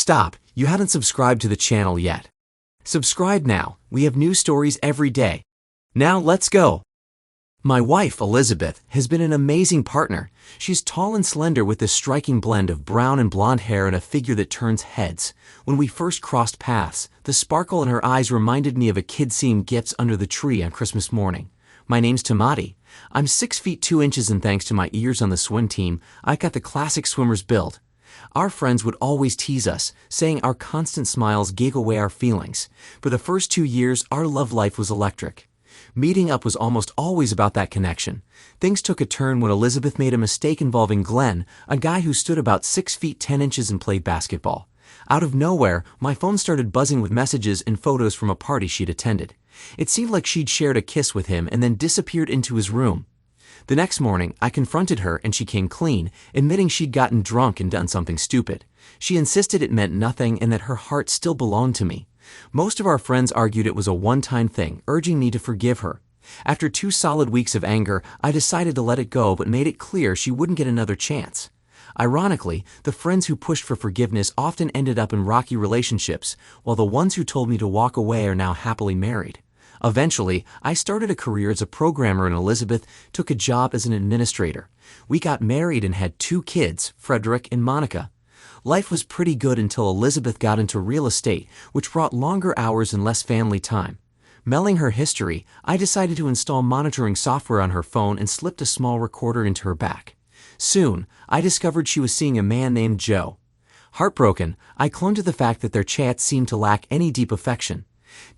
Stop, you haven't subscribed to the channel yet. Subscribe now, we have new stories every day. Now let's go. My wife, Elizabeth, has been an amazing partner. She's tall and slender with this striking blend of brown and blonde hair and a figure that turns heads. When we first crossed paths, the sparkle in her eyes reminded me of a kid seeing gifts under the tree on Christmas morning. My name's Tamati. I'm 6 feet 2 inches and thanks to my ears on the swim team, I got the classic swimmer's build. Our friends would always tease us, saying our constant smiles gave away our feelings. For the first 2 years, our love life was electric. Meeting up was almost always about that connection. Things took a turn when Elizabeth made a mistake involving Glenn, a guy who stood about 6 feet 10 inches and played basketball. Out of nowhere, my phone started buzzing with messages and photos from a party she'd attended. It seemed like she'd shared a kiss with him and then disappeared into his room. The next morning, I confronted her and she came clean, admitting she'd gotten drunk and done something stupid. She insisted it meant nothing and that her heart still belonged to me. Most of our friends argued it was a one-time thing, urging me to forgive her. After 2 solid weeks of anger, I decided to let it go but made it clear she wouldn't get another chance. Ironically, the friends who pushed for forgiveness often ended up in rocky relationships, while the ones who told me to walk away are now happily married. Eventually, I started a career as a programmer and Elizabeth took a job as an administrator. We got married and had 2 kids, Frederick and Monica. Life was pretty good until Elizabeth got into real estate, which brought longer hours and less family time. Melling her history, I decided to install monitoring software on her phone and slipped a small recorder into her back. Soon, I discovered she was seeing a man named Joe. Heartbroken, I clung to the fact that their chats seemed to lack any deep affection.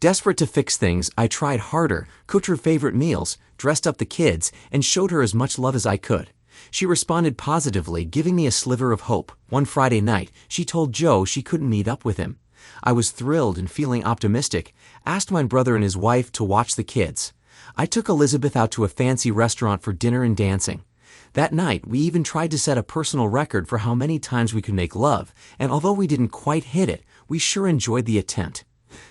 Desperate to fix things, I tried harder, cooked her favorite meals, dressed up the kids, and showed her as much love as I could. She responded positively, giving me a sliver of hope. One Friday night, she told Joe she couldn't meet up with him. I was thrilled and feeling optimistic, asked my brother and his wife to watch the kids. I took Elizabeth out to a fancy restaurant for dinner and dancing. That night, we even tried to set a personal record for how many times we could make love, and although we didn't quite hit it, we sure enjoyed the attempt.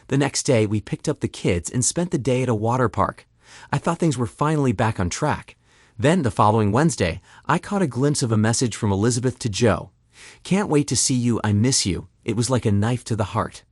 The next day, we picked up the kids and spent the day at a water park. I thought things were finally back on track. Then, the following Wednesday, I caught a glimpse of a message from Elizabeth to Joe. "Can't wait to see you, I miss you." It was like a knife to the heart.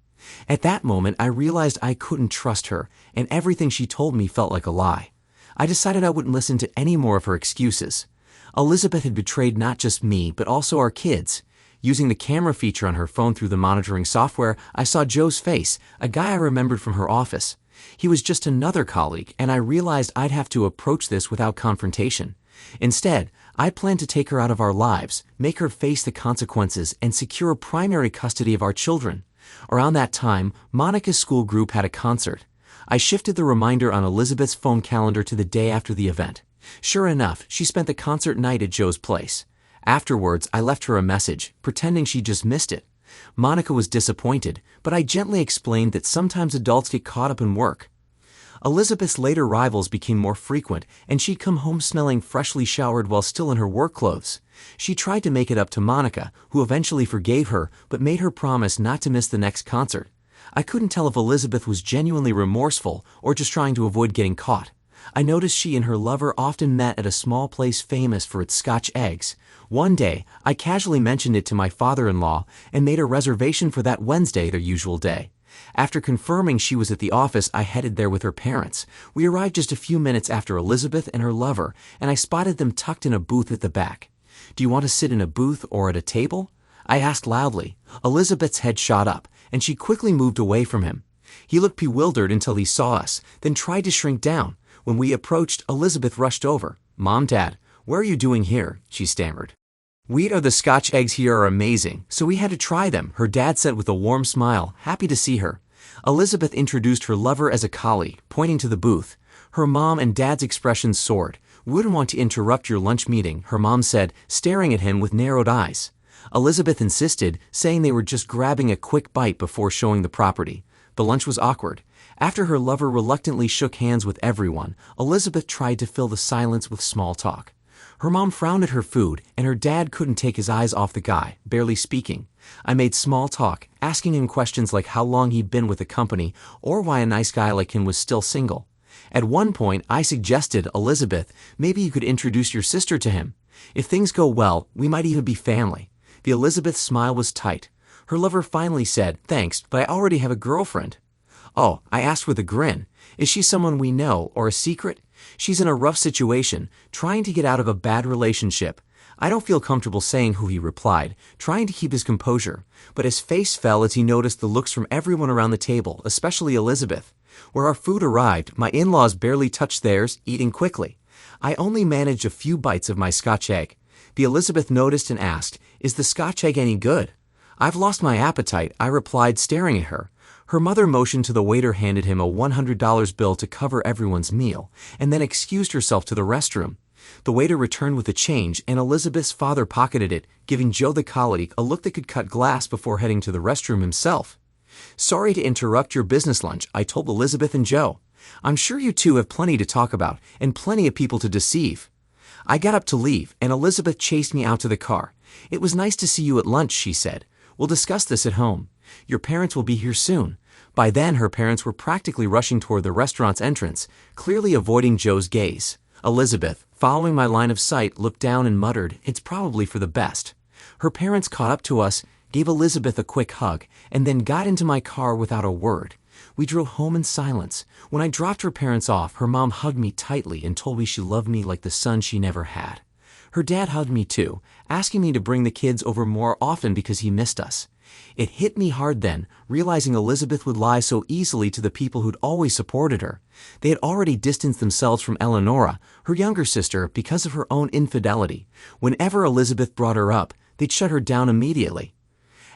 At that moment, I realized I couldn't trust her, and everything she told me felt like a lie. I decided I wouldn't listen to any more of her excuses. Elizabeth had betrayed not just me, but also our kids. Using the camera feature on her phone through the monitoring software, I saw Joe's face, a guy I remembered from her office. He was just another colleague, and I realized I'd have to approach this without confrontation. Instead, I planned to take her out of our lives, make her face the consequences, and secure primary custody of our children. Around that time, Monica's school group had a concert. I shifted the reminder on Elizabeth's phone calendar to the day after the event. Sure enough, she spent the concert night at Joe's place. Afterwards, I left her a message, pretending she just missed it. Monica was disappointed, but I gently explained that sometimes adults get caught up in work. Elizabeth's later arrivals became more frequent, and she'd come home smelling freshly showered while still in her work clothes. She tried to make it up to Monica, who eventually forgave her, but made her promise not to miss the next concert. I couldn't tell if Elizabeth was genuinely remorseful or just trying to avoid getting caught. I noticed she and her lover often met at a small place famous for its Scotch eggs. One day, I casually mentioned it to my father-in-law and made a reservation for that Wednesday, their usual day. After confirming she was at the office, I headed there with her parents. We arrived just a few minutes after Elizabeth and her lover, and I spotted them tucked in a booth at the back. "Do you want to sit in a booth or at a table?" I asked loudly. Elizabeth's head shot up, and she quickly moved away from him. He looked bewildered until he saw us, then tried to shrink down. When we approached, Elizabeth rushed over. "Mom, Dad, what are you doing here?" she stammered. The Scotch eggs here are amazing, so we had to try them," her dad said with a warm smile, happy to see her. Elizabeth introduced her lover as a colleague, pointing to the booth. Her mom and dad's expressions soared. "Wouldn't want to interrupt your lunch meeting," her mom said, staring at him with narrowed eyes. Elizabeth insisted, saying they were just grabbing a quick bite before showing the property. The lunch was awkward. After her lover reluctantly shook hands with everyone, Elizabeth tried to fill the silence with small talk. Her mom frowned at her food, and her dad couldn't take his eyes off the guy, barely speaking. I made small talk, asking him questions like how long he'd been with the company or why a nice guy like him was still single. At one point, I suggested, "Elizabeth, maybe you could introduce your sister to him. If things go well, we might even be family." The Elizabeth's smile was tight. Her lover finally said, "Thanks, but I already have a girlfriend." "Oh," I asked with a grin. "Is she someone we know or a secret?" "She's in a rough situation, trying to get out of a bad relationship." I don't feel comfortable saying who, he replied, trying to keep his composure, but his face fell as he noticed the looks from everyone around the table, especially Elizabeth. Where our food arrived, my in-laws barely touched theirs, eating quickly. I only managed a few bites of my Scotch egg. The Elizabeth noticed and asked, "Is the Scotch egg any good?" "I've lost my appetite," I replied, staring at her. Her mother motioned to the waiter, handed him a $100 bill to cover everyone's meal, and then excused herself to the restroom. The waiter returned with the change, and Elizabeth's father pocketed it, giving Joe the colleague a look that could cut glass before heading to the restroom himself. "Sorry to interrupt your business lunch," I told Elizabeth and Joe. "I'm sure you two have plenty to talk about, and plenty of people to deceive." I got up to leave, and Elizabeth chased me out to the car. "It was nice to see you at lunch," she said. "We'll discuss this at home. Your parents will be here soon." By then, her parents were practically rushing toward the restaurant's entrance, clearly avoiding Joe's gaze. Elizabeth, following my line of sight, looked down and muttered, "It's probably for the best." Her parents caught up to us, gave Elizabeth a quick hug, and then got into my car without a word. We drove home in silence. When I dropped her parents off, her mom hugged me tightly and told me she loved me like the son she never had. Her dad hugged me too, asking me to bring the kids over more often because he missed us. It hit me hard then, realizing Elizabeth would lie so easily to the people who'd always supported her. They had already distanced themselves from Eleonora, her younger sister, because of her own infidelity. Whenever Elizabeth brought her up, they'd shut her down immediately.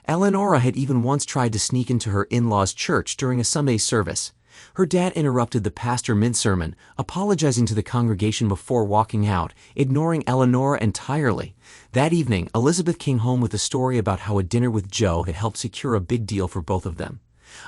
Eleonora had even once tried to sneak into her in-laws' church during a Sunday service. Her dad interrupted the pastor mid-sermon, apologizing to the congregation before walking out, ignoring Eleonora entirely. That evening, Elizabeth came home with a story about how a dinner with Joe had helped secure a big deal for both of them.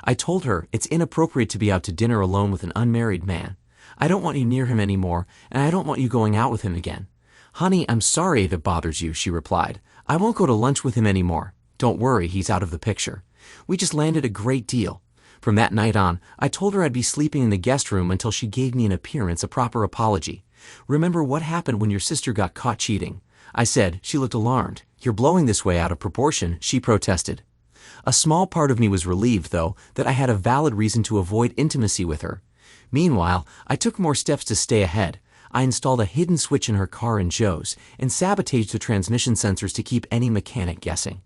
I told her it's inappropriate to be out to dinner alone with an unmarried man. "I don't want you near him anymore, and I don't want you going out with him again." "Honey, I'm sorry if it bothers you," she replied. "I won't go to lunch with him anymore." "Don't worry, he's out of the picture." We just landed a great deal. From that night on, I told her I'd be sleeping in the guest room until she gave me an appearance, a proper apology. "Remember what happened when your sister got caught cheating?" I said. She looked alarmed. "You're blowing this way out of proportion," she protested. A small part of me was relieved, though, that I had a valid reason to avoid intimacy with her. Meanwhile, I took more steps to stay ahead. I installed a hidden switch in her car and Joe's, and sabotaged the transmission sensors to keep any mechanic guessing.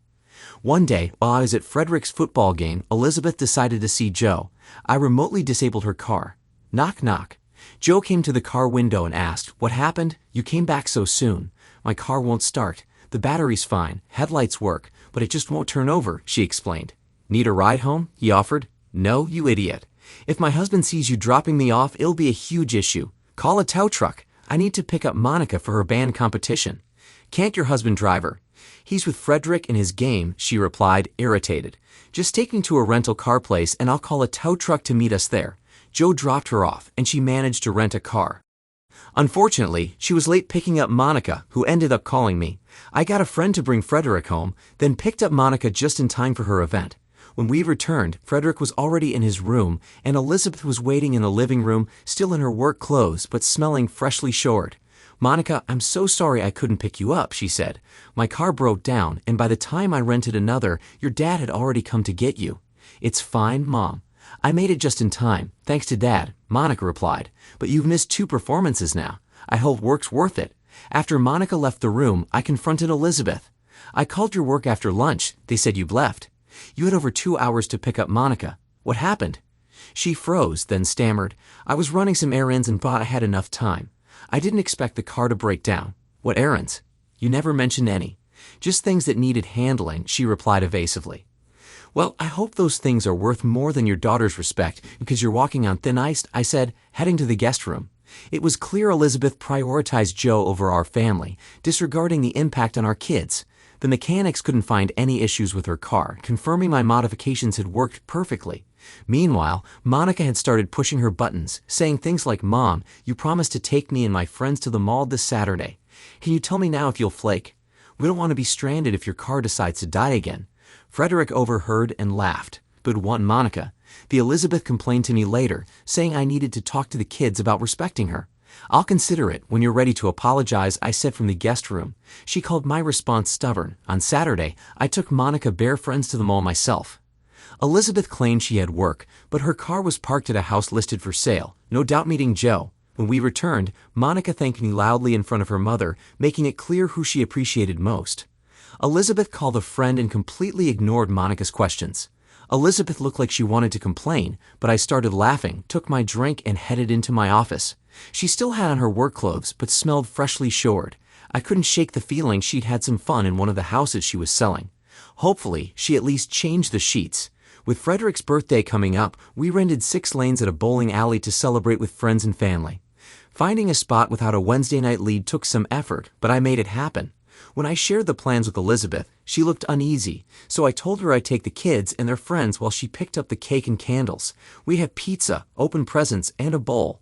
One day, while I was at Frederick's football game, Elizabeth decided to see Joe. I remotely disabled her car. Knock, knock. Joe came to the car window and asked, "What happened? You came back so soon." "My car won't start. The battery's fine, headlights work, but it just won't turn over," she explained. "Need a ride home?" he offered. "No, you idiot. If my husband sees you dropping me off, it'll be a huge issue. Call a tow truck. I need to pick up Monica for her band competition." "Can't your husband drive her?" "He's with Frederick in his game," she replied, irritated. "Just take me to a rental car place and I'll call a tow truck to meet us there." Joe dropped her off and she managed to rent a car. Unfortunately, she was late picking up Monica, who ended up calling me. I got a friend to bring Frederick home, then picked up Monica just in time for her event. When we returned, Frederick was already in his room and Elizabeth was waiting in the living room, still in her work clothes but smelling freshly showered. "Monica, I'm so sorry I couldn't pick you up," she said. "My car broke down, and by the time I rented another, your dad had already come to get you." "It's fine, Mom. I made it just in time, thanks to Dad," Monica replied. "But you've missed 2 performances now. I hope work's worth it." After Monica left the room, I confronted Elizabeth. "I called your work after lunch. They said you'd left. You had over 2 hours to pick up Monica. What happened?" She froze, then stammered, "I was running some errands and thought I had enough time. I didn't expect the car to break down." "What errands?" "You never mentioned any." "Just things that needed handling," she replied evasively. "Well, I hope those things are worth more than your daughter's respect because you're walking on thin ice," I said, heading to the guest room. It was clear Elizabeth prioritized Joe over our family, disregarding the impact on our kids. The mechanics couldn't find any issues with her car, confirming my modifications had worked perfectly. Meanwhile, Monica had started pushing her buttons, saying things like, "Mom, you promised to take me and my friends to the mall this Saturday. Can you tell me now if you'll flake? We don't want to be stranded if your car decides to die again." Frederick overheard and laughed, but won Monica. The Elizabeth complained to me later, saying I needed to talk to the kids about respecting her. "I'll consider it when you're ready to apologize," I said from the guest room. She called my response stubborn. On Saturday, I took Monica bare friends to the mall myself. Elizabeth claimed she had work, but her car was parked at a house listed for sale, no doubt meeting Joe. When we returned, Monica thanked me loudly in front of her mother, making it clear who she appreciated most. Elizabeth called a friend and completely ignored Monica's questions. Elizabeth looked like she wanted to complain, but I started laughing, took my drink, and headed into my office. She still had on her work clothes, but smelled freshly showered. I couldn't shake the feeling she'd had some fun in one of the houses she was selling. Hopefully, she at least changed the sheets. With Frederick's birthday coming up, we rented 6 lanes at a bowling alley to celebrate with friends and family. Finding a spot without a Wednesday night lead took some effort, but I made it happen. When I shared the plans with Elizabeth, she looked uneasy, so I told her I'd take the kids and their friends while she picked up the cake and candles. We had pizza, open presents, and a bowl.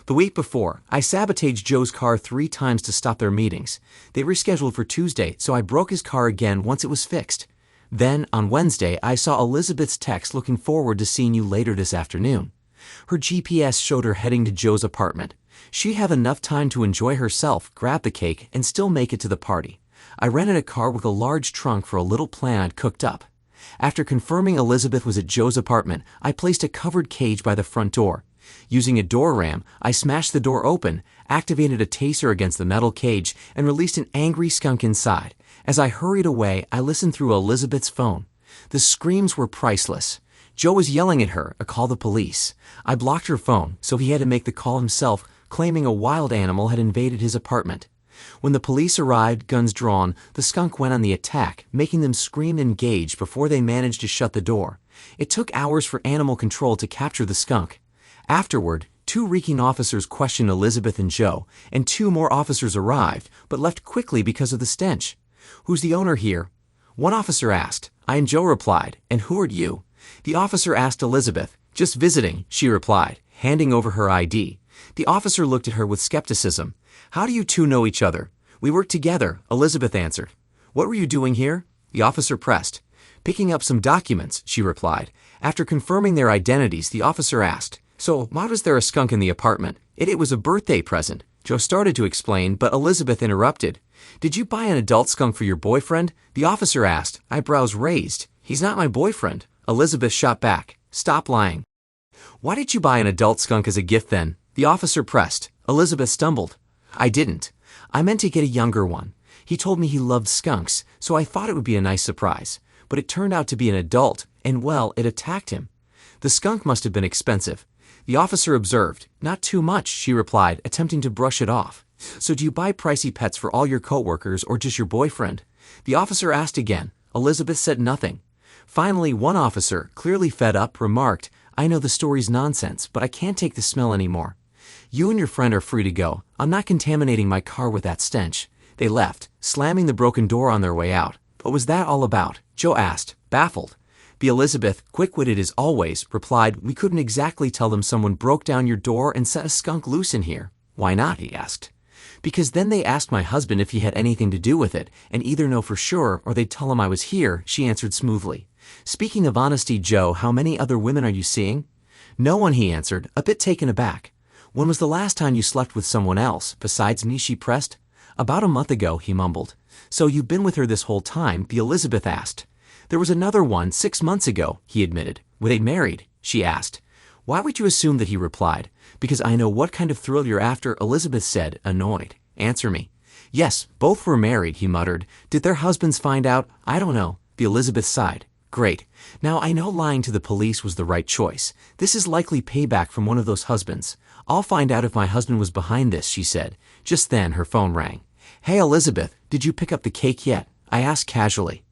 The week before, I sabotaged Joe's car 3 times to stop their meetings. They were scheduled for Tuesday, so I broke his car again once it was fixed. Then, on Wednesday, I saw Elizabeth's text looking forward to seeing you later this afternoon. Her GPS showed her heading to Joe's apartment. She'd have enough time to enjoy herself, grab the cake, and still make it to the party. I rented a car with a large trunk for a little plan I'd cooked up. After confirming Elizabeth was at Joe's apartment, I placed a covered cage by the front door. Using a door ram, I smashed the door open, activated a taser against the metal cage, and released an angry skunk inside. As I hurried away, I listened through Elizabeth's phone. The screams were priceless. Joe was yelling at her to call the police. I blocked her phone, so he had to make the call himself, claiming a wild animal had invaded his apartment. When the police arrived, guns drawn, the skunk went on the attack, making them scream and engage before they managed to shut the door. It took hours for animal control to capture the skunk. Afterward, 2 reeking officers questioned Elizabeth and Joe, and 2 more officers arrived, but left quickly because of the stench. "Who's the owner here?" one officer asked. I and Joe replied. "And who are you?" The officer asked Elizabeth. "Just visiting," she replied, handing over her ID. The officer looked at her with skepticism. "How do you 2 know each other?" "We work together," Elizabeth answered. "What were you doing here?" The officer pressed. "Picking up some documents," she replied. After confirming their identities, the officer asked, "So, why was there a skunk in the apartment?" It was a birthday present." Joe started to explain, but Elizabeth interrupted. "Did you buy an adult skunk for your boyfriend?" the officer asked, eyebrows raised. "He's not my boyfriend." Elizabeth shot back. "Stop lying." "Why did you buy an adult skunk as a gift then?" the officer pressed. Elizabeth stumbled. "I didn't. I meant to get a younger one. He told me he loved skunks, so I thought it would be a nice surprise. But it turned out to be an adult, and well, it attacked him. The skunk must have been expensive." The officer observed. "Not too much," she replied, attempting to brush it off. "So do you buy pricey pets for all your coworkers or just your boyfriend?" The officer asked again. Elizabeth said nothing. Finally, one officer, clearly fed up, remarked, "I know the story's nonsense, but I can't take the smell anymore. You and your friend are free to go. I'm not contaminating my car with that stench." They left, slamming the broken door on their way out. "What was that all about?" Joe asked, baffled. The Elizabeth, quick-witted as always, replied, "We couldn't exactly tell them someone broke down your door and set a skunk loose in here." "Why not?" he asked. "Because then they asked my husband if he had anything to do with it, and either know for sure or they'd tell him I was here," she answered smoothly. "Speaking of honesty, Joe, how many other women are you seeing?" "No one," he answered, a bit taken aback. "When was the last time you slept with someone else, besides me?" she pressed. "About a month ago," he mumbled. "So you've been with her this whole time?" the Elizabeth asked. "There was another one 6 months ago," he admitted. "Were they married?" she asked. "Why would you assume that?" he replied. "Because I know what kind of thrill you're after," Elizabeth said, annoyed. "Answer me." "Yes, both were married," he muttered. "Did their husbands find out?" "I don't know." The Elizabeth sighed. "Great. Now I know lying to the police was the right choice. This is likely payback from one of those husbands. I'll find out if my husband was behind this," she said. Just then her phone rang. "Hey Elizabeth, did you pick up the cake yet?" I asked casually.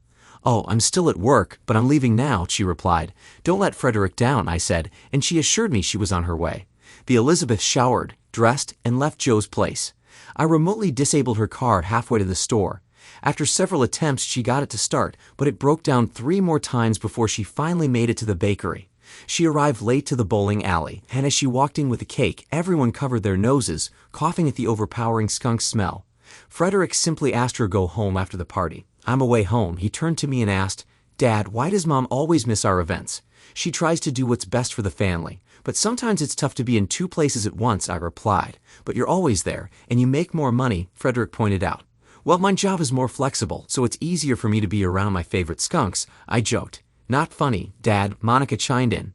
"Oh, I'm still at work, but I'm leaving now," she replied. "Don't let Frederick down," I said, and she assured me she was on her way. The Elizabeth showered, dressed, and left Joe's place. I remotely disabled her car halfway to the store. After several attempts, she got it to start, but it broke down 3 more times before she finally made it to the bakery. She arrived late to the bowling alley, and as she walked in with the cake, everyone covered their noses, coughing at the overpowering skunk smell. Frederick simply asked her to go home after the party. On my way home, he turned to me and asked, Dad, why does Mom always miss our events? She tries to do what's best for the family, but sometimes it's tough to be in two places at once, I replied. But you're always there, and you make more money, Frederick pointed out. Well, my job is more flexible, so it's easier for me to be around my favorite skunks, I joked. Not funny, Dad, Monica chimed in.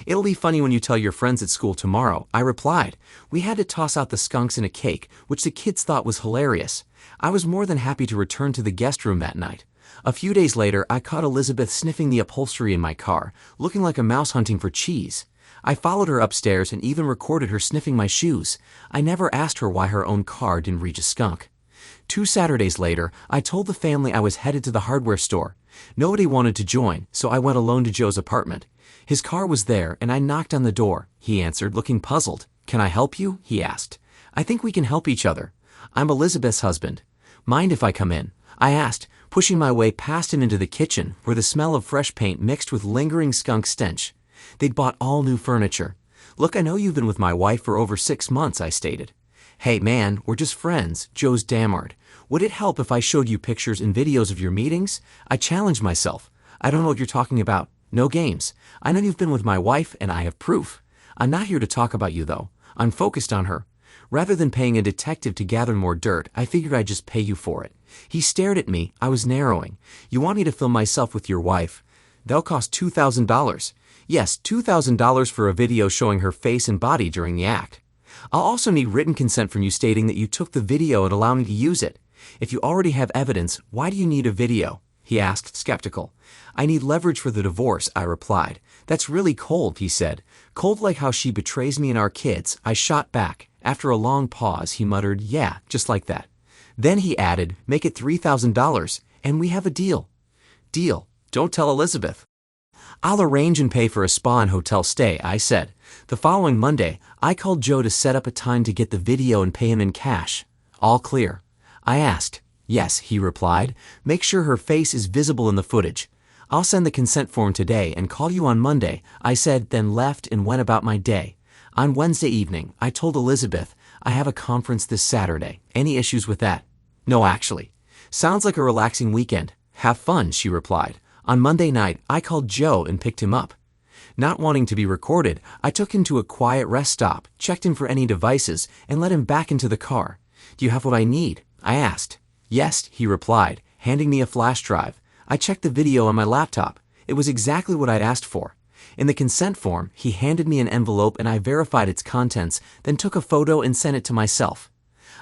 It'll be funny when you tell your friends at school tomorrow, I replied. We had to toss out the skunks in a cake, which the kids thought was hilarious. I was more than happy to return to the guest room that night. A few days later, I caught Elizabeth sniffing the upholstery in my car, looking like a mouse hunting for cheese. I followed her upstairs and even recorded her sniffing my shoes. I never asked her why her own car didn't reach a skunk. 2 Saturdays later, I told the family I was headed to the hardware store. Nobody wanted to join, so I went alone to Joe's apartment. His car was there, and I knocked on the door. He answered, looking puzzled. Can I help you? He asked. I think we can help each other. I'm Elizabeth's husband. Mind if I come in? I asked, pushing my way past him into the kitchen, where the smell of fresh paint mixed with lingering skunk stench. They'd bought all new furniture. Look, I know you've been with my wife for over 6 months, I stated. Hey man, we're just friends, Joe stammered. Would it help if I showed you pictures and videos of your meetings? I challenged myself. I don't know what you're talking about. No games. I know you've been with my wife and I have proof. I'm not here to talk about you though. I'm focused on her. Rather than paying a detective to gather more dirt, I figured I'd just pay you for it. He stared at me. I was narrowing. You want me to film myself with your wife? That'll cost $2,000. Yes, $2,000 for a video showing her face and body during the act. I'll also need written consent from you stating that you took the video and allow me to use it. If you already have evidence, why do you need a video? He asked, skeptical. I need leverage for the divorce, I replied. That's really cold, he said. Cold like how she betrays me and our kids, I shot back. After a long pause, he muttered, yeah, just like that. Then he added, make it $3,000, and we have a deal. Deal. Don't tell Elizabeth. I'll arrange and pay for a spa and hotel stay, I said. The following Monday, I called Joe to set up a time to get the video and pay him in cash. All clear. I asked. Yes, he replied. Make sure her face is visible in the footage. I'll send the consent form today and call you on Monday, I said, then left and went about my day. On Wednesday evening, I told Elizabeth, I have a conference this Saturday. Any issues with that? No, actually. Sounds like a relaxing weekend. Have fun, she replied. On Monday night, I called Joe and picked him up. Not wanting to be recorded, I took him to a quiet rest stop, checked him for any devices, and let him back into the car. Do you have what I need? I asked. Yes, he replied, handing me a flash drive. I checked the video on my laptop. It was exactly what I'd asked for. In the consent form, he handed me an envelope and I verified its contents, then took a photo and sent it to myself.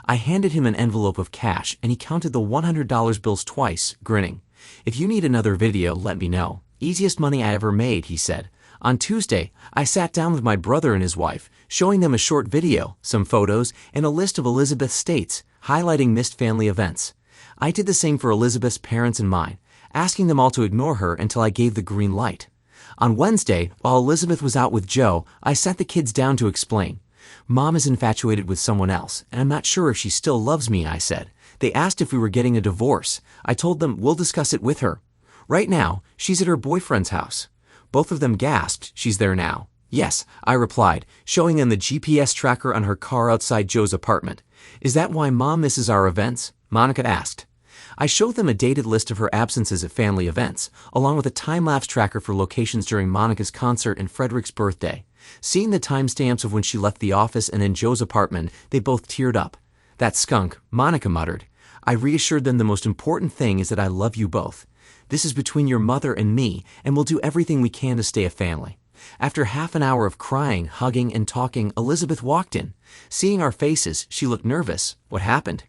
I handed him an envelope of cash and he counted the $100 bills twice, grinning. If you need another video, let me know. Easiest money I ever made, he said. On Tuesday, I sat down with my brother and his wife, showing them a short video, some photos, and a list of Elizabeth's states, highlighting missed family events. I did the same for Elizabeth's parents and mine, asking them all to ignore her until I gave the green light. On Wednesday, while Elizabeth was out with Joe, I sat the kids down to explain. Mom is infatuated with someone else, and I'm not sure if she still loves me, I said. They asked if we were getting a divorce. I told them we'll discuss it with her. Right now, she's at her boyfriend's house. Both of them gasped, she's there now. Yes, I replied, showing them the GPS tracker on her car outside Joe's apartment. Is that why Mom misses our events? Monica asked. I showed them a dated list of her absences at family events, along with a time-lapse tracker for locations during Monica's concert and Frederick's birthday. Seeing the timestamps of when she left the office and in Joe's apartment, they both teared up. That skunk, Monica muttered. I reassured them the most important thing is that I love you both. This is between your mother and me, and we'll do everything we can to stay a family. After half an hour of crying, hugging, and talking, Elizabeth walked in. Seeing our faces, she looked nervous. What happened?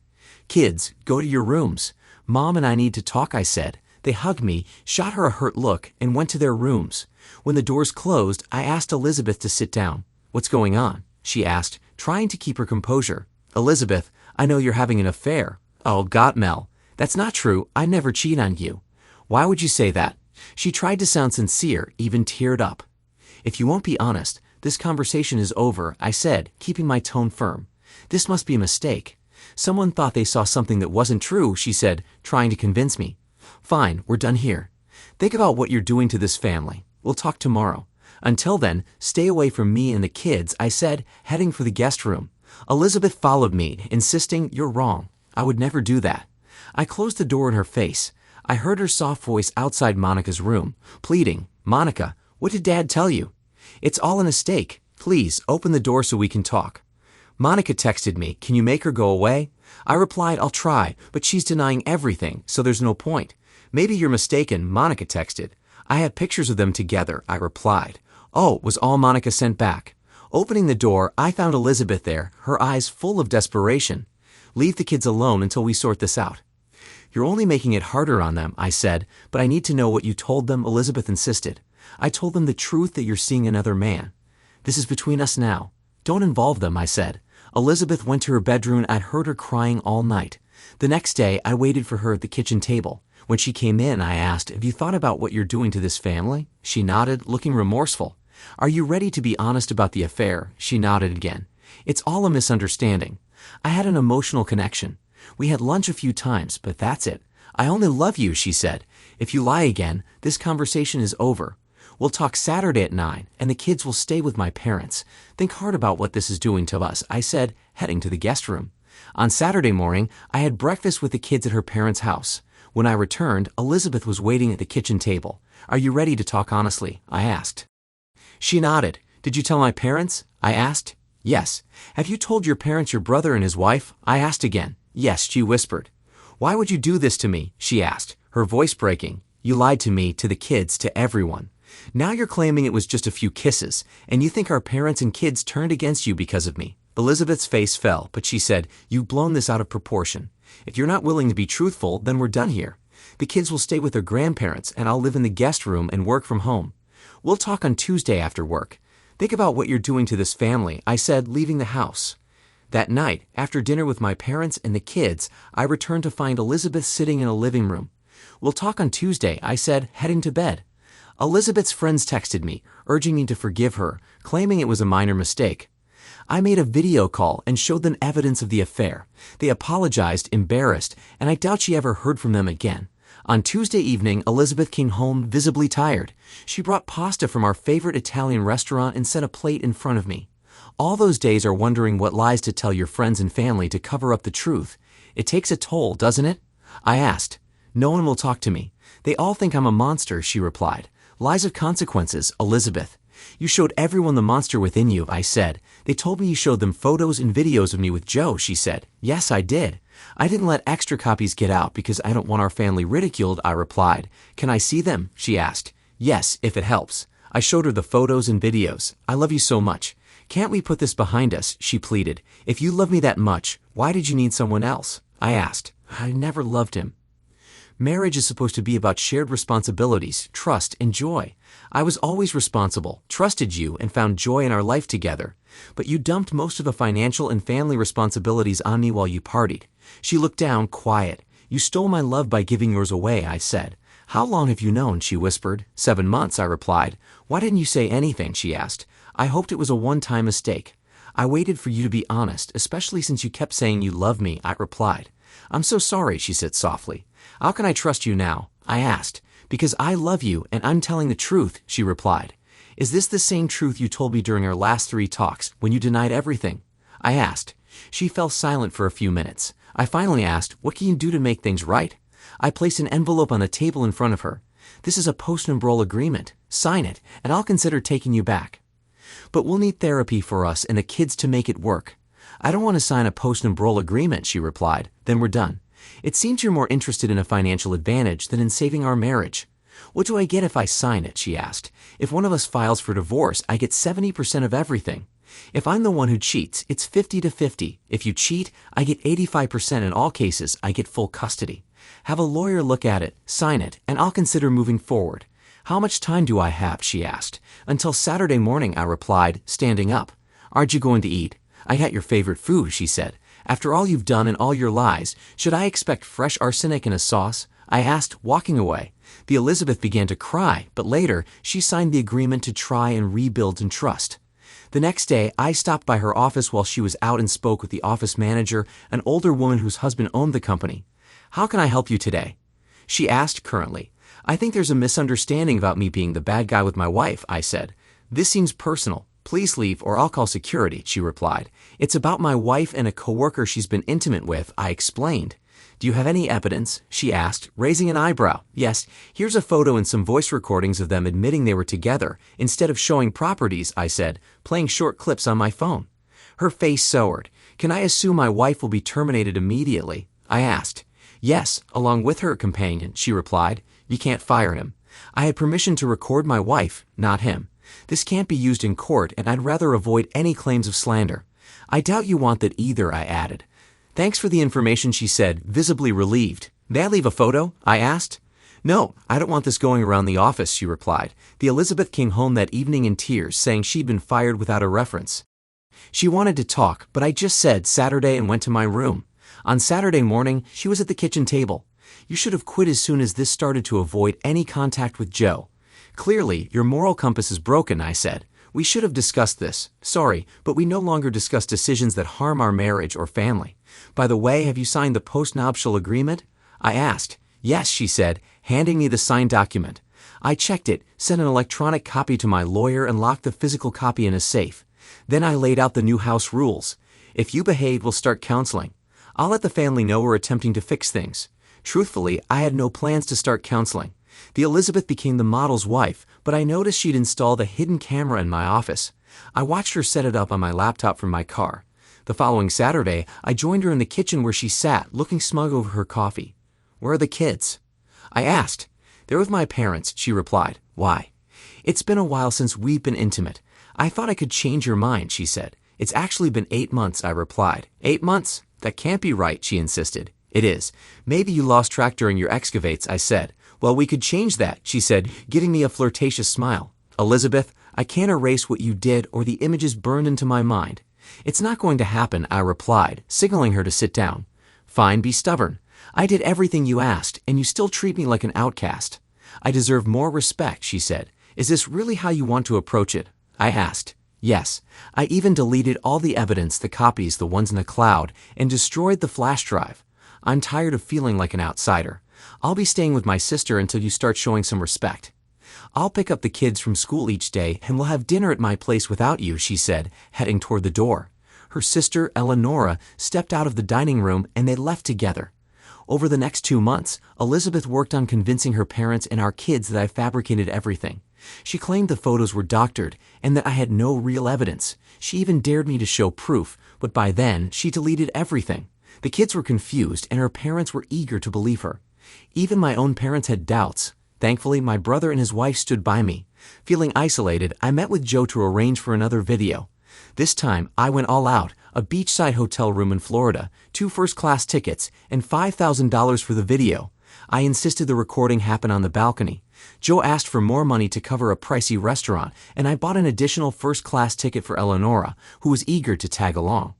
Kids, go to your rooms. Mom and I need to talk, I said. They hugged me, shot her a hurt look, and went to their rooms. When the doors closed, I asked Elizabeth to sit down. What's going on? She asked, trying to keep her composure. Elizabeth, I know you're having an affair. Oh, God, Mel. That's not true. I never cheat on you. Why would you say that? She tried to sound sincere, even teared up. If you won't be honest, this conversation is over, I said, keeping my tone firm. This must be a mistake. Someone thought they saw something that wasn't true, she said, trying to convince me. Fine, we're done here. Think about what you're doing to this family. We'll talk tomorrow. Until then, stay away from me and the kids, I said, heading for the guest room. Elizabeth followed me, insisting, you're wrong. I would never do that. I closed the door in her face. I heard her soft voice outside Monica's room, pleading, "Monica, what did Dad tell you? It's all a mistake. Please, open the door so we can talk." Monica texted me, "Can you make her go away?" I replied, "I'll try, but she's denying everything, so there's no point." "Maybe you're mistaken," Monica texted. "I have pictures of them together," I replied. "Oh," was all Monica sent back. Opening the door, I found Elizabeth there, her eyes full of desperation. "Leave the kids alone until we sort this out." "You're only making it harder on them," I said, "but I need to know what you told them," Elizabeth insisted. "I told them the truth that you're seeing another man. This is between us now. Don't involve them," I said. Elizabeth went to her bedroom and I heard her crying all night. The next day, I waited for her at the kitchen table. When she came in, I asked, "Have you thought about what you're doing to this family?" She nodded, looking remorseful. "Are you ready to be honest about the affair?" She nodded again. "It's all a misunderstanding. I had an emotional connection. We had lunch a few times, but that's it. I only love you," she said. "If you lie again, this conversation is over. We'll talk Saturday at 9, and the kids will stay with my parents. Think hard about what this is doing to us," I said, heading to the guest room. On Saturday morning, I had breakfast with the kids at her parents' house. When I returned, Elizabeth was waiting at the kitchen table. "Are you ready to talk honestly?" I asked. She nodded. "Did you tell my parents?" I asked. "Yes." "Have you told your parents your brother and his wife?" I asked again. "Yes," she whispered. "Why would you do this to me?" she asked, her voice breaking. "You lied to me, to the kids, to everyone. Now you're claiming it was just a few kisses, and you think our parents and kids turned against you because of me." Elizabeth's face fell, but she said, "You've blown this out of proportion. If you're not willing to be truthful, then we're done here. The kids will stay with their grandparents, and I'll live in the guest room and work from home. We'll talk on Tuesday after work. Think about what you're doing to this family," I said, leaving the house. That night, after dinner with my parents and the kids, I returned to find Elizabeth sitting in a living room. "We'll talk on Tuesday," I said, heading to bed. Elizabeth's friends texted me, urging me to forgive her, claiming it was a minor mistake. I made a video call and showed them evidence of the affair. They apologized, embarrassed, and I doubt she ever heard from them again. On Tuesday evening, Elizabeth came home visibly tired. She brought pasta from our favorite Italian restaurant and set a plate in front of me. All those days are wondering what lies to tell your friends and family to cover up the truth. It takes a toll, doesn't it? I asked. "No one will talk to me. They all think I'm a monster," she replied. "Lies of consequences, Elizabeth. You showed everyone the monster within you," I said. "They told me you showed them photos and videos of me with Joe," she said. "Yes, I did. I didn't let extra copies get out because I don't want our family ridiculed," I replied. "Can I see them?" she asked. "Yes, if it helps." I showed her the photos and videos. "I love you so much. Can't we put this behind us?" she pleaded. "If you love me that much, why did you need someone else?" I asked. "I never loved him." Marriage is supposed to be about shared responsibilities, trust, and joy. I was always responsible, trusted you, and found joy in our life together. But you dumped most of the financial and family responsibilities on me while you partied. She looked down, quiet. "You stole my love by giving yours away," I said. "How long have you known?" she whispered. 7 months, I replied. "Why didn't you say anything?" she asked. "I hoped it was a one-time mistake. I waited for you to be honest, especially since you kept saying you love me," I replied. "I'm so sorry," she said softly. "How can I trust you now?" I asked. "Because I love you and I'm telling the truth," she replied. "Is this the same truth you told me during our last 3 talks when you denied everything?" I asked. She fell silent for a few minutes. I finally asked, "What can you do to make things right?" I placed an envelope on the table in front of her. "This is a postnuptial agreement. Sign it, and I'll consider taking you back. But we'll need therapy for us and the kids to make it work." "I don't want to sign a postnuptial agreement," she replied. "Then we're done. It seems you're more interested in a financial advantage than in saving our marriage." "What do I get if I sign it?" she asked. "If one of us files for divorce, I get 70% of everything. If I'm the one who cheats, it's 50 to 50. If you cheat, I get 85%. In all cases, I get full custody. Have a lawyer look at it, sign it, and I'll consider moving forward." "How much time do I have?" she asked. "Until Saturday morning," I replied, standing up. "Aren't you going to eat?" "I got your favorite food," she said. "After all you've done and all your lies, should I expect fresh arsenic in a sauce?" I asked, walking away. The Elizabeth began to cry, but later she signed the agreement to try and rebuild and trust. The next day, I stopped by her office while she was out and spoke with the office manager, an older woman whose husband owned the company. "How can I help you today?" she asked currently. "I think there's a misunderstanding about me being the bad guy with my wife," I said. "This seems personal. Please leave or I'll call security," she replied. "It's about my wife and a coworker she's been intimate with," I explained. Do you have any evidence? She asked, raising an eyebrow. Yes, here's a photo and some voice recordings of them admitting they were together, instead of showing properties, I said, playing short clips on my phone. Her face soured. Can I assume my wife will be terminated immediately? I asked. Yes, along with her companion, she replied. You can't fire him. I had permission to record my wife, not him. This can't be used in court, and I'd rather avoid any claims of slander. I doubt you want that either, I added. Thanks for the information, she said, visibly relieved. May I leave a photo? I asked. No, I don't want this going around the office, she replied. The Elizabeth came home that evening in tears, saying she'd been fired without a reference. She wanted to talk, but I just said Saturday and went to my room. On Saturday morning, she was at the kitchen table. You should have quit as soon as this started to avoid any contact with Joe. Clearly, your moral compass is broken, I said. We should have discussed this. Sorry, but we no longer discuss decisions that harm our marriage or family. By the way, have you signed the postnuptial agreement? I asked. Yes, she said, handing me the signed document. I checked it, sent an electronic copy to my lawyer, and locked the physical copy in a safe. Then I laid out the new house rules. If you behave, we'll start counseling. I'll let the family know we're attempting to fix things. Truthfully, I had no plans to start counseling. The Elizabeth became the model's wife, but I noticed she'd installed a hidden camera in my office. I watched her set it up on my laptop from my car. The following Saturday, I joined her in the kitchen where she sat, looking smug over her coffee. Where are the kids? I asked. They're with my parents, she replied. Why? It's been a while since we've been intimate. I thought I could change your mind, she said. It's actually been 8 months, I replied. 8 months? That can't be right, she insisted. It is. Maybe you lost track during your excavates, I said. Well, we could change that, she said, giving me a flirtatious smile. Elizabeth, I can't erase what you did or the images burned into my mind. It's not going to happen, I replied, signaling her to sit down. Fine, be stubborn. I did everything you asked, and you still treat me like an outcast. I deserve more respect, she said. Is this really how you want to approach it? I asked. Yes. I even deleted all the evidence, the copies, the ones in the cloud, and destroyed the flash drive. I'm tired of feeling like an outsider. I'll be staying with my sister until you start showing some respect. I'll pick up the kids from school each day, and we'll have dinner at my place without you, she said, heading toward the door. Her sister, Eleonora, stepped out of the dining room, and they left together. Over the next 2 months, Elizabeth worked on convincing her parents and our kids that I fabricated everything. She claimed the photos were doctored and that I had no real evidence. She even dared me to show proof, but by then, she deleted everything. The kids were confused, and her parents were eager to believe her. Even my own parents had doubts. Thankfully, my brother and his wife stood by me. Feeling isolated, I met with Joe to arrange for another video. This time, I went all out, a beachside hotel room in Florida, 2 first-class tickets, and $5,000 for the video. I insisted the recording happen on the balcony. Joe asked for more money to cover a pricey restaurant, and I bought an additional first-class ticket for Eleonora, who was eager to tag along.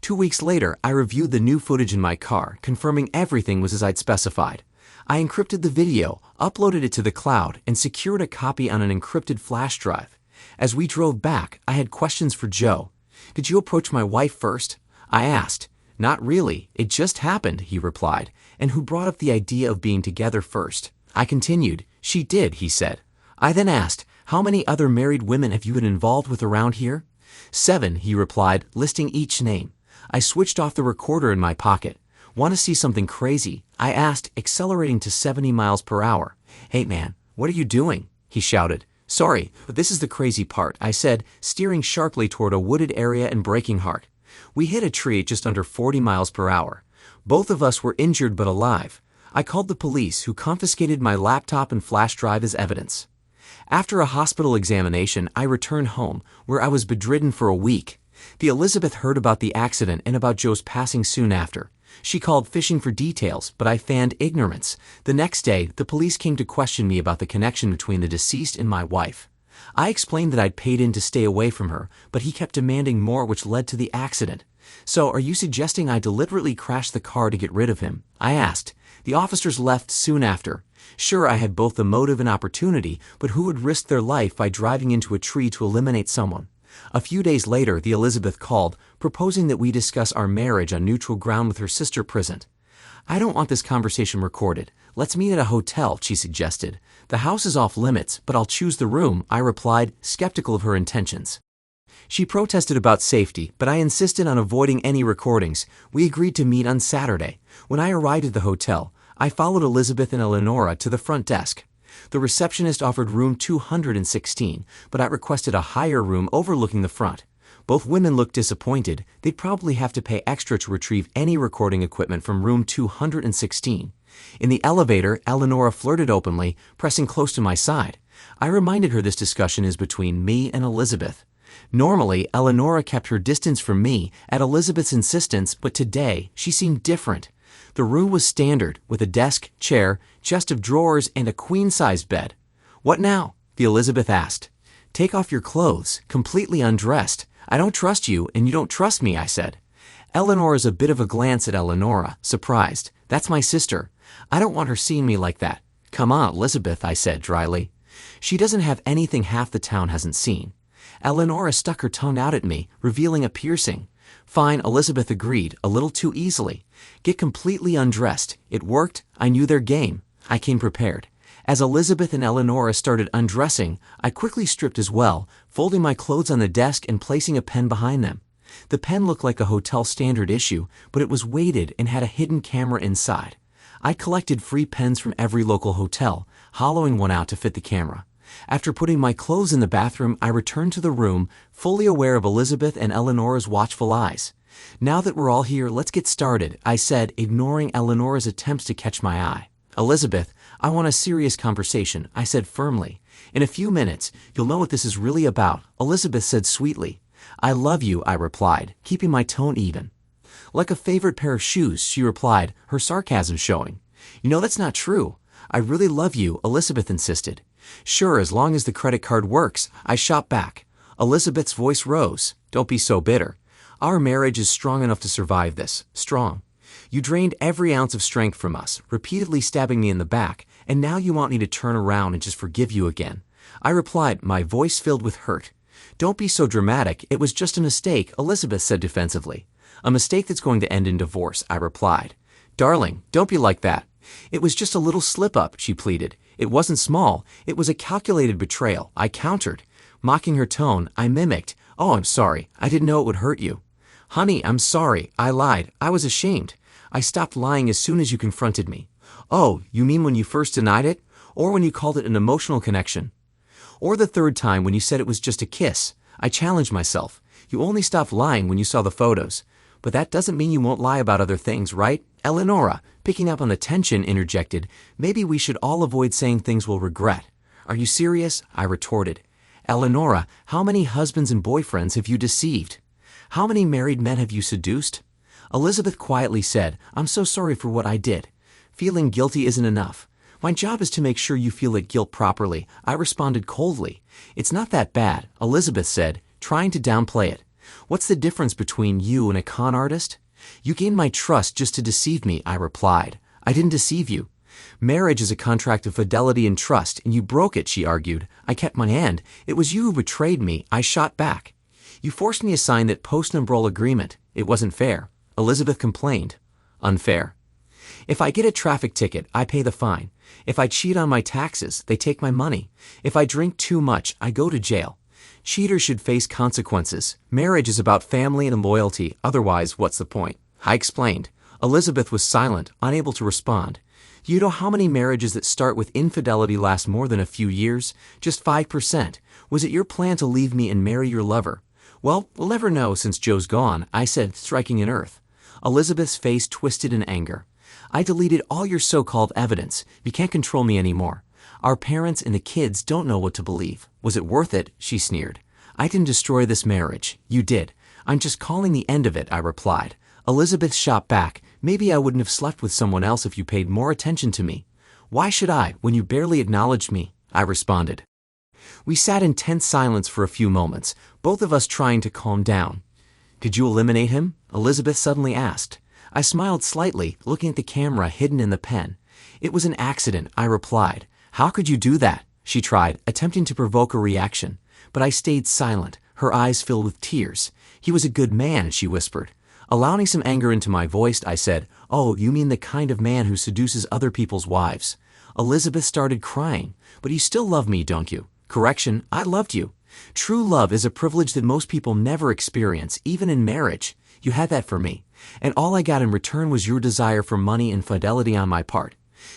2 weeks later, I reviewed the new footage in my car, confirming everything was as I'd specified. I encrypted the video, uploaded it to the cloud, and secured a copy on an encrypted flash drive. As we drove back, I had questions for Joe. Did you approach my wife first? I asked. Not really. It just happened, he replied. And who brought up the idea of being together first? I continued. She did, he said. I then asked, how many other married women have you been involved with around here? 7, he replied, listing each name. I switched off the recorder in my pocket. Want to see something crazy? I asked, accelerating to 70 miles per hour. Hey man, what are you doing? He shouted. Sorry, but this is the crazy part, I said, steering sharply toward a wooded area and braking hard. We hit a tree at just under 40 miles per hour. Both of us were injured but alive. I called the police, who confiscated my laptop and flash drive as evidence. After a hospital examination, I returned home, where I was bedridden for a week. The Elizabeth heard about the accident and about Joe's passing soon after. She called fishing for details, but I feigned ignorance. The next day, the police came to question me about the connection between the deceased and my wife. I explained that I'd paid in to stay away from her, but he kept demanding more, which led to the accident. So, are you suggesting I deliberately crashed the car to get rid of him? I asked. The officers left soon after. Sure, I had both the motive and opportunity, but who would risk their life by driving into a tree to eliminate someone? A few days later, the Elizabeth called, proposing that we discuss our marriage on neutral ground with her sister present. I don't want this conversation recorded. Let's meet at a hotel, she suggested. The house is off limits, but I'll choose the room, I replied, skeptical of her intentions. She protested about safety, but I insisted on avoiding any recordings. We agreed to meet on Saturday. When I arrived at the hotel, I followed Elizabeth and Eleonora to the front desk. The receptionist offered room 216, but I requested a higher room overlooking the front. Both women looked disappointed. They'd probably have to pay extra to retrieve any recording equipment from room 216. In the elevator, Eleonora flirted openly, pressing close to my side. I reminded her this discussion is between me and Elizabeth. Normally, Eleonora kept her distance from me at Elizabeth's insistence, but today she seemed different. The room was standard, with a desk, chair, chest of drawers, and a queen-sized bed. "What now?" the Elizabeth asked. "Take off your clothes, completely undressed. I don't trust you, and you don't trust me," I said. Eleanor's a bit of a glance at Eleonora, surprised. "That's my sister. I don't want her seeing me like that." "Come on, Elizabeth," I said dryly. "She doesn't have anything half the town hasn't seen." Eleonora stuck her tongue out at me, revealing a piercing. "Fine," Elizabeth agreed, a little too easily. "Get completely undressed." It worked. I knew their game. I came prepared. As Elizabeth and Eleonora started undressing, I quickly stripped as well, folding my clothes on the desk and placing a pen behind them. The pen looked like a hotel standard issue, but it was weighted and had a hidden camera inside. I collected free pens from every local hotel, hollowing one out to fit the camera. After putting my clothes in the bathroom, I returned to the room, fully aware of Elizabeth and Eleonora's watchful eyes. "Now that we're all here, let's get started," I said, ignoring Eleonora's attempts to catch my eye. "Elizabeth, I want a serious conversation," I said firmly. "In a few minutes, you'll know what this is really about," Elizabeth said sweetly. "I love you," I replied, keeping my tone even. "Like a favorite pair of shoes," she replied, her sarcasm showing. "You know that's not true. I really love you," Elizabeth insisted. "Sure, as long as the credit card works," I shot back. Elizabeth's voice rose. "Don't be so bitter. Our marriage is strong enough to survive this. Strong. You drained every ounce of strength from us, repeatedly stabbing me in the back, and now you want me to turn around and just forgive you again." I replied, my voice filled with hurt. "Don't be so dramatic. It was just a mistake," Elizabeth said defensively. "A mistake that's going to end in divorce," I replied. "Darling, don't be like that." "It was just a little slip-up," she pleaded. "It wasn't small. It was a calculated betrayal," I countered. Mocking her tone, I mimicked, "Oh, I'm sorry. I didn't know it would hurt you." "Honey, I'm sorry. I lied. I was ashamed. I stopped lying as soon as you confronted me." "Oh, you mean when you first denied it? Or when you called it an emotional connection? Or the third time when you said it was just a kiss?" I challenged myself. "You only stopped lying when you saw the photos. But that doesn't mean you won't lie about other things, right?" Eleonora, picking up on the tension, interjected, "Maybe we should all avoid saying things we'll regret." "Are you serious?" I retorted. "Eleonora, how many husbands and boyfriends have you deceived? How many married men have you seduced?" Elizabeth quietly said, "I'm so sorry for what I did. Feeling guilty isn't enough. My job is to make sure you feel that guilt properly." I responded coldly. "It's not that bad," Elizabeth said, trying to downplay it. "What's the difference between you and a con artist?" "You gained my trust just to deceive me," I replied. "I didn't deceive you. Marriage is a contract of fidelity and trust, and you broke it," she argued. I kept my hand. "It was you who betrayed me," I shot back. "You forced me to sign that postnuptial agreement. It wasn't fair," Elizabeth complained. "Unfair. If I get a traffic ticket, I pay the fine. If I cheat on my taxes, they take my money. If I drink too much, I go to jail. Cheaters should face consequences. Marriage is about family and loyalty. Otherwise, what's the point?" I explained. Elizabeth was silent, unable to respond. "You know how many marriages that start with infidelity last more than a few years? Just 5%. Was it your plan to leave me and marry your lover?" "Well, we'll never know since Joe's gone," I said, striking an earth. Elizabeth's face twisted in anger. "I deleted all your so-called evidence. You can't control me anymore. Our parents and the kids don't know what to believe. Was it worth it?" she sneered. "I didn't destroy this marriage. You did. I'm just calling the end of it," I replied. Elizabeth shot back. "Maybe I wouldn't have slept with someone else if you paid more attention to me." "Why should I, when you barely acknowledged me?" I responded. We sat in tense silence for a few moments, both of us trying to calm down. "Did you eliminate him?" Elizabeth suddenly asked. I smiled slightly, looking at the camera hidden in the pen. "It was an accident," I replied. "How could you do that?" she tried, attempting to provoke a reaction. But I stayed silent, her eyes filled with tears. "He was a good man," she whispered. Allowing some anger into my voice, I said, "Oh, you mean the kind of man who seduces other people's wives." Elizabeth started crying. "But you still love me, don't you?" "Correction, I loved you. True love is a privilege that most people never experience, even in marriage. You had that for me. And all I got in return was your desire for money and fidelity on my part.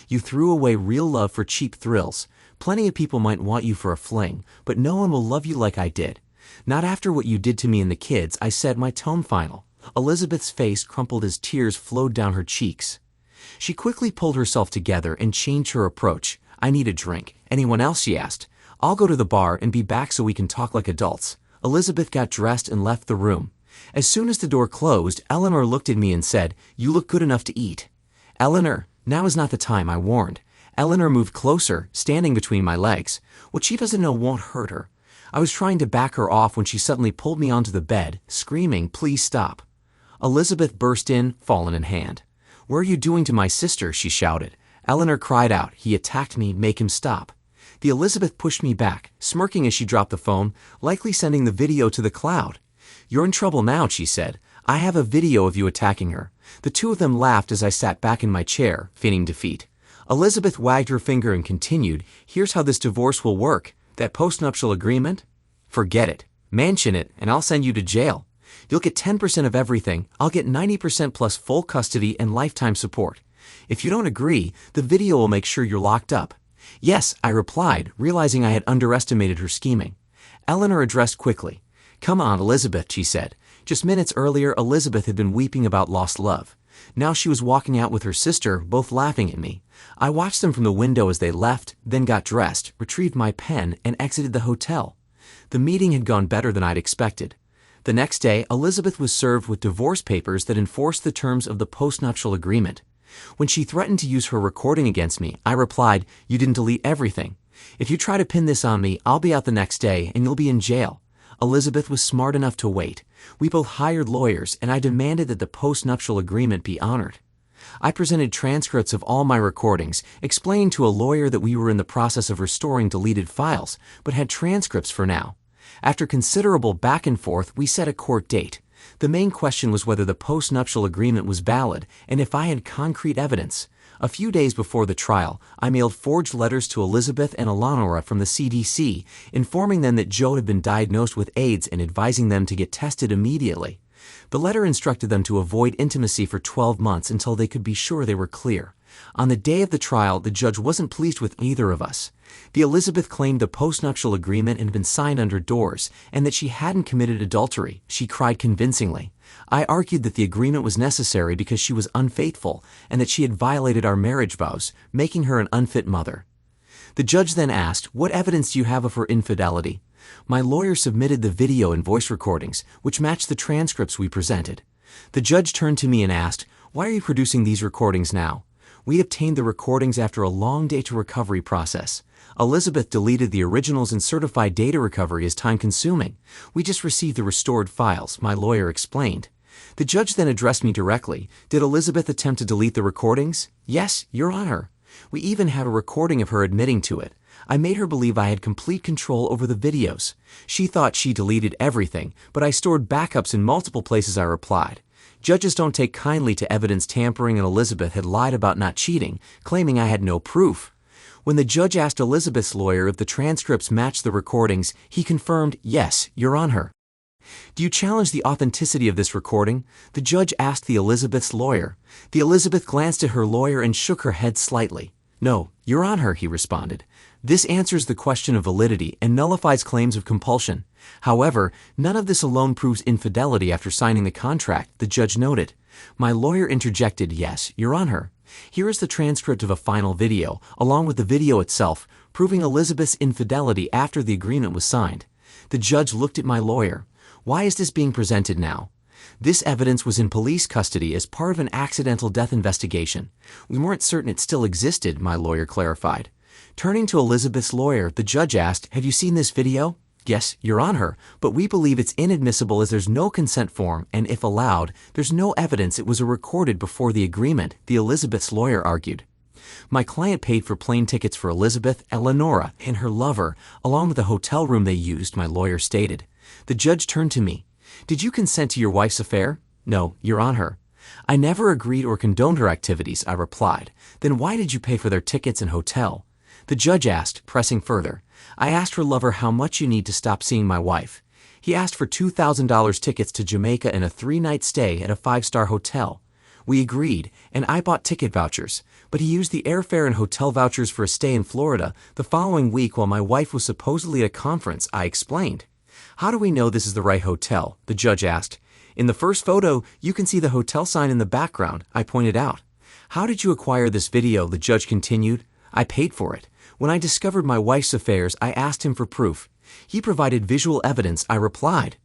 You threw away real love for cheap thrills. Plenty of people might want you for a fling, but no one will love you like I did. Not after what you did to me and the kids, I said, my tone final. Elizabeth's face crumpled as tears flowed down her cheeks. She quickly pulled herself together and changed her approach. I need a drink. Anyone else? She asked. I'll go to the bar and be back so we can talk like adults. Elizabeth got dressed and left the room. As soon as the door closed, Eleanor looked at me and said, you look good enough to eat. Eleanor, now is not the time, I warned. Eleanor moved closer, standing between my legs. What she doesn't know won't hurt her. I was trying to back her off when she suddenly pulled me onto the bed, screaming, please stop. Elizabeth burst in, fallen in hand. What are you doing to my sister? She shouted. Eleanor cried out. He attacked me, make him stop. The Elizabeth pushed me back, smirking as she dropped the phone, likely sending the video to the cloud. You're in trouble now, she said. I have a video of you attacking her. The two of them laughed as I sat back in my chair, feigning defeat. Elizabeth wagged her finger and continued, here's how this divorce will work. That postnuptial agreement? Forget it. Mention it, and I'll send you to jail. You'll get 10% of everything. I'll get 90% plus full custody and lifetime support. If you don't agree, the video will make sure you're locked up. Yes, I replied, realizing I had underestimated her scheming. Eleanor addressed quickly. Come on, Elizabeth, she said. Just minutes earlier, Elizabeth had been weeping about lost love. Now she was walking out with her sister, both laughing at me. I watched them from the window as they left, then got dressed, retrieved my pen, and exited the hotel. The meeting had gone better than I'd expected. The next day, Elizabeth was served with divorce papers that enforced the terms of the postnuptial agreement. When she threatened to use her recording against me, I replied, you didn't delete everything. If you try to pin this on me, I'll be out the next day and you'll be in jail. Elizabeth was smart enough to wait. We both hired lawyers, and I demanded that the postnuptial agreement be honored. I presented transcripts of all my recordings, explaining to a lawyer that we were in the process of restoring deleted files, but had transcripts for now. After considerable back and forth, we set a court date. The main question was whether the postnuptial agreement was valid, and if I had concrete evidence. A few days before the trial, I mailed forged letters to Elizabeth and Eleonora from the CDC, informing them that Joe had been diagnosed with AIDS and advising them to get tested immediately. The letter instructed them to avoid intimacy for 12 months until they could be sure they were clear. On the day of the trial, the judge wasn't pleased with either of us. The Elizabeth claimed the postnuptial agreement had been signed under doors and that she hadn't committed adultery. She cried convincingly. I argued that the agreement was necessary because she was unfaithful and that she had violated our marriage vows, making her an unfit mother. The judge then asked, what evidence do you have of her infidelity? My lawyer submitted the video and voice recordings, which matched the transcripts we presented. The judge turned to me and asked, why are you producing these recordings now? We obtained the recordings after a long data recovery process. Elizabeth deleted the originals and certified data recovery as time-consuming. We just received the restored files, my lawyer explained. The judge then addressed me directly. Did Elizabeth attempt to delete the recordings? Yes, Your Honor. We even had a recording of her admitting to it. I made her believe I had complete control over the videos. She thought she deleted everything, but I stored backups in multiple places. I replied. Judges don't take kindly to evidence tampering, and Elizabeth had lied about not cheating, claiming I had no proof. When the judge asked Elizabeth's lawyer if the transcripts matched the recordings, he confirmed, yes, Your Honor. Do you challenge the authenticity of this recording? The judge asked the Elizabeth's lawyer. The Elizabeth glanced at her lawyer and shook her head slightly. No, Your Honor, he responded. This answers the question of validity and nullifies claims of compulsion. However, none of this alone proves infidelity after signing the contract, the judge noted. My lawyer interjected, yes, Your Honor. Here is the transcript of a final video, along with the video itself, proving Elizabeth's infidelity after the agreement was signed. The judge looked at my lawyer. Why is this being presented now? This evidence was in police custody as part of an accidental death investigation. We weren't certain it still existed, my lawyer clarified. Turning to Elizabeth's lawyer, the judge asked, have you seen this video? Yes, Your Honor, but we believe it's inadmissible as there's no consent form, and if allowed, there's no evidence it was recorded before the agreement, the Elizabeth's lawyer argued. My client paid for plane tickets for Elizabeth, Eleonora, and her lover, along with the hotel room they used, my lawyer stated. The judge turned to me. Did you consent to your wife's affair? No, Your Honor. I never agreed or condoned her activities, I replied. Then why did you pay for their tickets and hotel? The judge asked, pressing further. I asked her lover how much you need to stop seeing my wife. He asked for $2,000 tickets to Jamaica and a 3-night stay at a 5-star hotel. We agreed, and I bought ticket vouchers, but he used the airfare and hotel vouchers for a stay in Florida the following week while my wife was supposedly at a conference, I explained. How do we know this is the right hotel? The judge asked. In the first photo, you can see the hotel sign in the background, I pointed out. How did you acquire this video? The judge continued. I paid for it. When I discovered my wife's affairs, I asked him for proof. He provided visual evidence, I replied.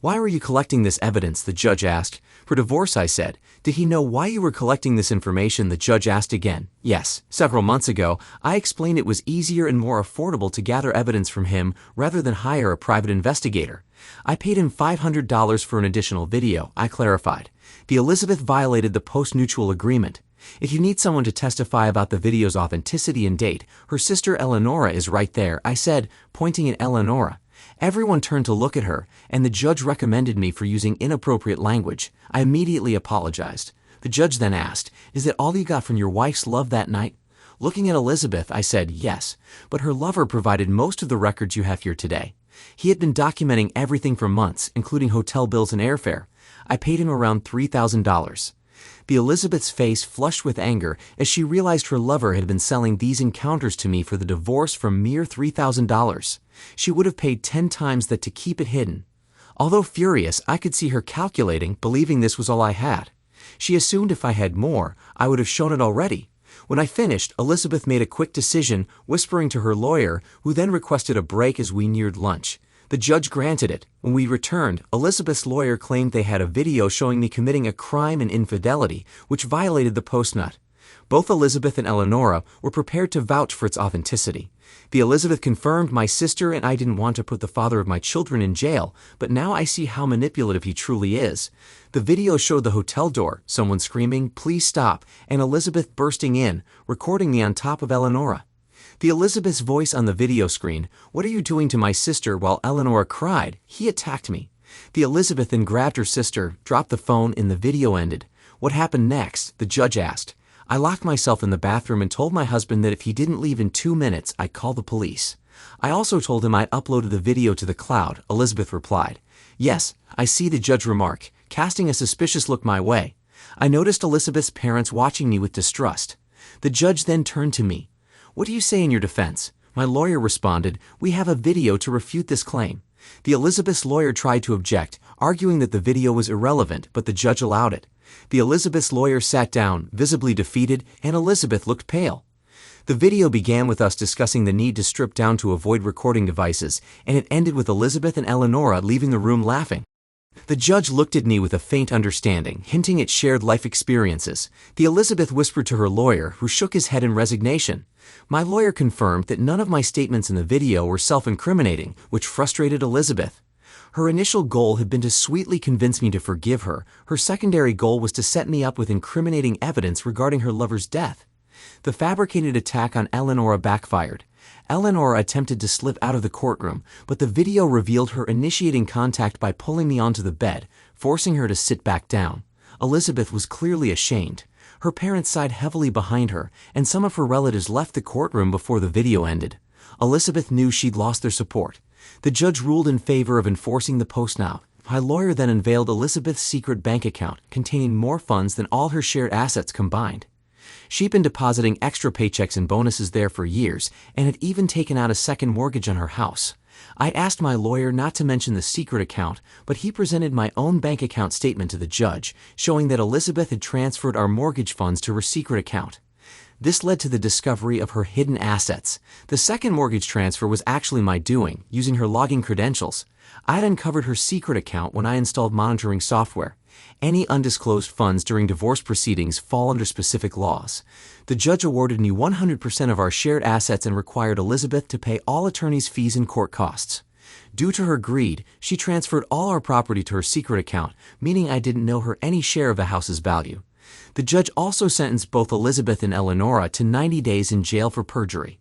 Why were you collecting this evidence? The judge asked. For divorce, I said. Did he know why you were collecting this information? The judge asked again. Yes. Several months ago, I explained it was easier and more affordable to gather evidence from him rather than hire a private investigator. I paid him $500 for an additional video, I clarified. The Elizabeth violated the Postnuptial agreement. If you need someone to testify about the video's authenticity and date, her sister Eleonora is right there, I said, pointing at Eleonora. Everyone turned to look at her, and the judge recommended me for using inappropriate language. I immediately apologized. The judge then asked, is that all you got from your wife's love that night? Looking at Elizabeth, I said, yes, but her lover provided most of the records you have here today. He had been documenting everything for months, including hotel bills and airfare. I paid him around $3,000. The Elizabeth's face flushed with anger as she realized her lover had been selling these encounters to me for the divorce for mere $3,000. She would have paid 10 times that to keep it hidden. Although furious, I could see her calculating, believing this was all I had. She assumed if I had more, I would have shown it already. When I finished, Elizabeth made a quick decision, whispering to her lawyer, who then requested a break as we neared lunch. The judge granted it. When we returned, Elizabeth's lawyer claimed they had a video showing me committing a crime and infidelity, which violated the postnut. Both Elizabeth and Eleonora were prepared to vouch for its authenticity. The Elizabeth confirmed my sister and I didn't want to put the father of my children in jail, but now I see how manipulative he truly is. The video showed the hotel door, someone screaming, "Please stop," and Elizabeth bursting in, recording me on top of Eleonora. The Elizabeth's voice on the video screen, "What are you doing to my sister?" while Eleonora cried, "He attacked me." The Elizabeth then grabbed her sister, dropped the phone, and the video ended. What happened next? The judge asked. I locked myself in the bathroom and told my husband that if he didn't leave in 2 minutes, I'd call the police. I also told him I'd uploaded the video to the cloud, Elizabeth replied. Yes, I see, the judge remarked, casting a suspicious look my way. I noticed Elizabeth's parents watching me with distrust. The judge then turned to me. What do you say in your defense? My lawyer responded, we have a video to refute this claim. The Elizabeth's lawyer tried to object, arguing that the video was irrelevant, but the judge allowed it. The Elizabeth's lawyer sat down, visibly defeated, and Elizabeth looked pale. The video began with us discussing the need to strip down to avoid recording devices, and it ended with Elizabeth and Eleonora leaving the room laughing. The judge looked at me with a faint understanding, hinting at shared life experiences. The Elizabeth whispered to her lawyer, who shook his head in resignation. My lawyer confirmed that none of my statements in the video were self-incriminating, which frustrated Elizabeth. Her initial goal had been to sweetly convince me to forgive her. Her secondary goal was to set me up with incriminating evidence regarding her lover's death. The fabricated attack on Eleonora backfired. Eleonora attempted to slip out of the courtroom, but the video revealed her initiating contact by pulling me onto the bed, forcing her to sit back down. Elizabeth was clearly ashamed. Her parents sighed heavily behind her, and some of her relatives left the courtroom before the video ended. Elizabeth knew she'd lost their support. The judge ruled in favor of enforcing the postnuptial. My lawyer then unveiled Elizabeth's secret bank account, containing more funds than all her shared assets combined. She'd been depositing extra paychecks and bonuses there for years, and had even taken out a second mortgage on her house. I asked my lawyer not to mention the secret account, but he presented my own bank account statement to the judge, showing that Elizabeth had transferred our mortgage funds to her secret account. This led to the discovery of her hidden assets. The second mortgage transfer was actually my doing, using her login credentials. I'd uncovered her secret account when I installed monitoring software. Any undisclosed funds during divorce proceedings fall under specific laws. The judge awarded me 100% of our shared assets and required Elizabeth to pay all attorney's fees and court costs. Due to her greed, she transferred all our property to her secret account, meaning I didn't know her any share of the house's value. The judge also sentenced both Elizabeth and Eleonora to 90 days in jail for perjury.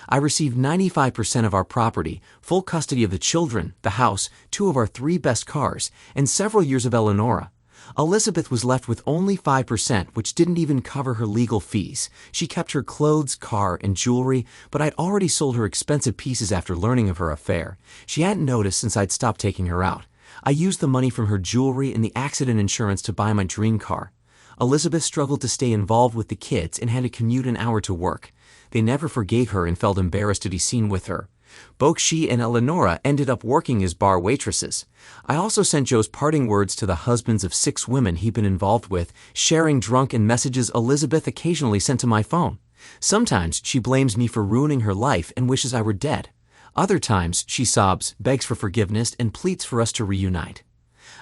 I received 95% of our property, full custody of the children, the house, 2 of our 3 best cars, and several years of Eleonora. Elizabeth was left with only 5%, which didn't even cover her legal fees. She kept her clothes, car, and jewelry, but I'd already sold her expensive pieces after learning of her affair. She hadn't noticed since I'd stopped taking her out. I used the money from her jewelry and the accident insurance to buy my dream car. Elizabeth struggled to stay involved with the kids and had to commute an hour to work. They never forgave her and felt embarrassed to be seen with her. Both she and Eleonora ended up working as bar waitresses. I also sent Joe's parting words to the husbands of 6 women he'd been involved with, sharing drunken messages Elizabeth occasionally sent to my phone. Sometimes she blames me for ruining her life and wishes I were dead. Other times she sobs, begs for forgiveness, and pleads for us to reunite.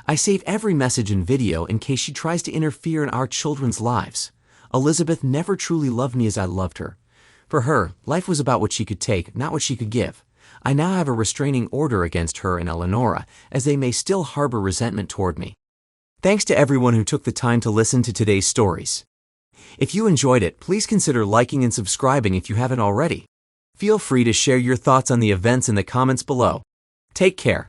I save every message and video in case she tries to interfere in our children's lives. Elizabeth never truly loved me as I loved her. For her, life was about what she could take, not what she could give. I now have a restraining order against her and Eleonora, as they may still harbor resentment toward me. Thanks to everyone who took the time to listen to today's stories. If you enjoyed it, please consider liking and subscribing if you haven't already. Feel free to share your thoughts on the events in the comments below. Take care.